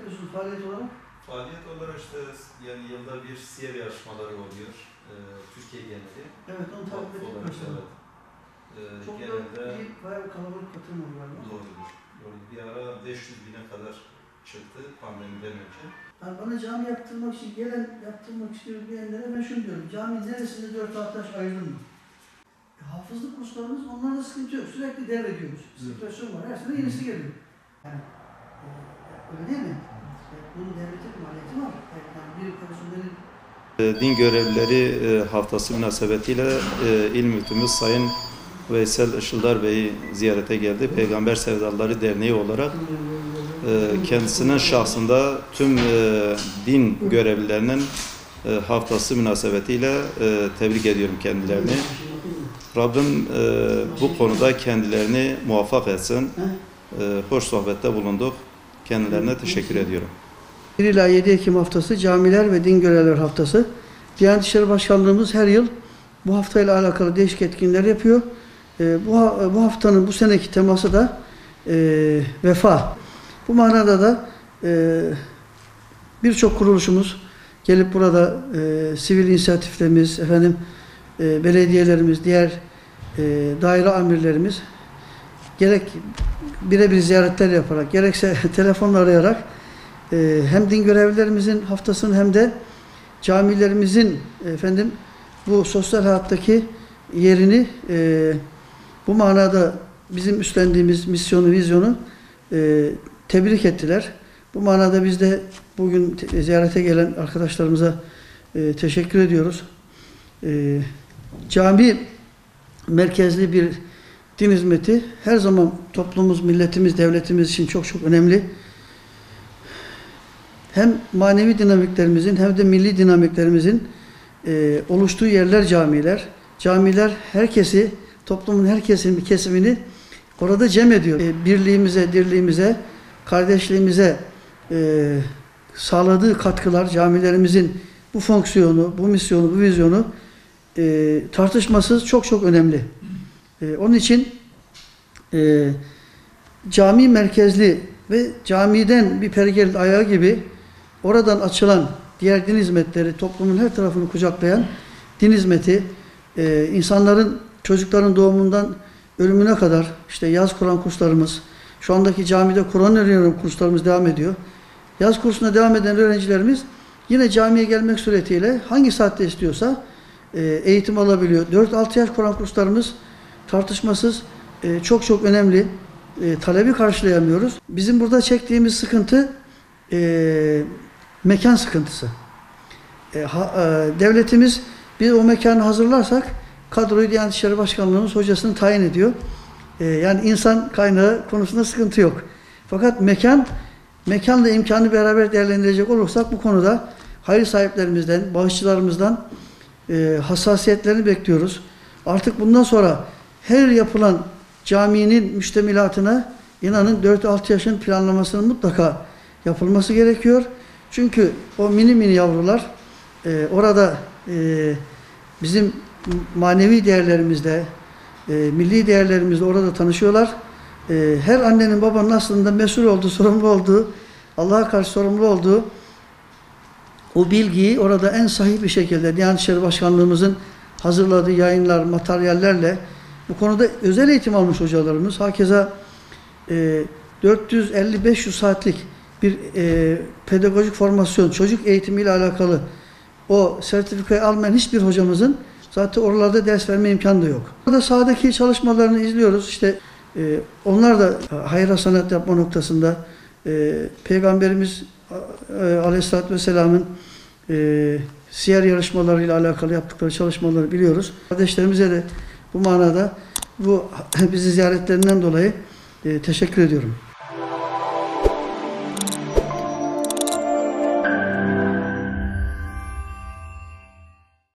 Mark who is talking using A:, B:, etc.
A: yapıyorsunuz faaliyet olarak?
B: Faaliyet olarak işte yani yılda bir siyer yarışmaları oluyor. Türkiye geneli.
A: Evet, onu takip etmek
B: evet.
A: Çok
B: genelde
A: da iyi, bayağı bir kalabalık katılım oluyor galiba.
B: Doğrudur. Bir ara 500 bine kadar çıktı pandemiden önce.
A: Yani bana cami yaptırmak için yaptırmak istiyorum diyenlere ben şunu diyorum. Cami neresinde 4 taş ayrılır mı? Hafızlık kurslarımız, onlarda sıkıntı yok. Sürekli devrediyoruz. Situasyon var. Her sene yenisi geliyor. Yani öyle değil mi? Bunun devletin maliyeti var. Yani bir personelin
C: Din görevlileri haftası münasebetiyle İl Müftümüz Sayın Veysel Işıldar Bey'i ziyarete geldi. Peygamber Sevdalıları Derneği olarak kendisinin şahsında tüm din görevlilerinin haftası münasebetiyle tebrik ediyorum kendilerini. Rabbim bu konuda kendilerini muvaffak etsin. Hoş sohbette bulunduk. Kendilerine teşekkür ediyorum.
A: 1 ila 7 Ekim haftası Camiler ve Din Görevlileri Haftası. Diyanet İşleri Başkanlığımız her yıl bu haftayla alakalı değişik etkinlikler yapıyor. Bu haftanın bu seneki teması da vefa. Bu manada da birçok kuruluşumuz gelip burada sivil inisiyatiflerimiz, belediyelerimiz, diğer daire amirlerimiz gerek birebir ziyaretler yaparak, gerekse telefonla arayarak hem din görevlilerimizin haftasını hem de camilerimizin bu sosyal hayattaki yerini bu manada bizim üstlendiğimiz misyonu, vizyonu tebrik ettiler. Bu manada biz de bugün ziyarete gelen arkadaşlarımıza teşekkür ediyoruz. Cami merkezli bir din hizmeti her zaman toplumumuz, milletimiz, devletimiz için çok çok önemli. Hem manevi dinamiklerimizin hem de milli dinamiklerimizin oluştuğu yerler camiler. Camiler herkesi, toplumun her kesimini orada cem ediyor. Birliğimize, dirliğimize, kardeşliğimize sağladığı katkılar, camilerimizin bu fonksiyonu, bu misyonu, bu vizyonu tartışmasız çok çok önemli. Onun için cami merkezli ve camiden bir pergel ayağı gibi oradan açılan diğer din hizmetleri, toplumun her tarafını kucaklayan din hizmeti, insanların, çocukların doğumundan ölümüne kadar işte yaz Kur'an kurslarımız, şu andaki camide Kur'an öğreniyorum kurslarımız devam ediyor. Yaz kursuna devam eden öğrencilerimiz yine camiye gelmek suretiyle hangi saatte istiyorsa eğitim alabiliyor. 4-6 yaş Kur'an kurslarımız tartışmasız çok çok önemli. Talebi karşılayamıyoruz. Bizim burada çektiğimiz sıkıntı mekan sıkıntısı. Devletimiz biz o mekanı hazırlarsak kadroyu Diyanet İşleri Başkanlığımız hocasını tayin ediyor. Yani insan kaynağı konusunda sıkıntı yok. Fakat mekanla imkanı beraber değerlendirecek olursak bu konuda hayır sahiplerimizden, bağışçılarımızdan hassasiyetlerini bekliyoruz. Artık bundan sonra her yapılan caminin müştemilatına inanın 4-6 yaşın planlamasının mutlaka yapılması gerekiyor. Çünkü o mini yavrular orada bizim manevi değerlerimizle, milli değerlerimizle orada tanışıyorlar. Her annenin babanın aslında mesul olduğu, sorumlu olduğu, Allah'a karşı sorumlu olduğu o bilgiyi orada en sahih bir şekilde Diyanet İşleri Başkanlığımızın hazırladığı yayınlar, materyallerle bu konuda özel eğitim almış hocalarımız. Hakeza 450-500 saatlik bir pedagojik formasyon, çocuk eğitimiyle alakalı o sertifikayı almayan hiçbir hocamızın zaten oralarda ders verme imkanı da yok. Burada sahadaki çalışmalarını izliyoruz. İşte onlar da hayır hasenat yapma noktasında Peygamberimiz Aleyhisselatü Vesselam'ın siyer yarışmalarıyla alakalı yaptıkları çalışmaları biliyoruz. Kardeşlerimize de bu manada bizi ziyaretlerinden dolayı teşekkür ediyorum.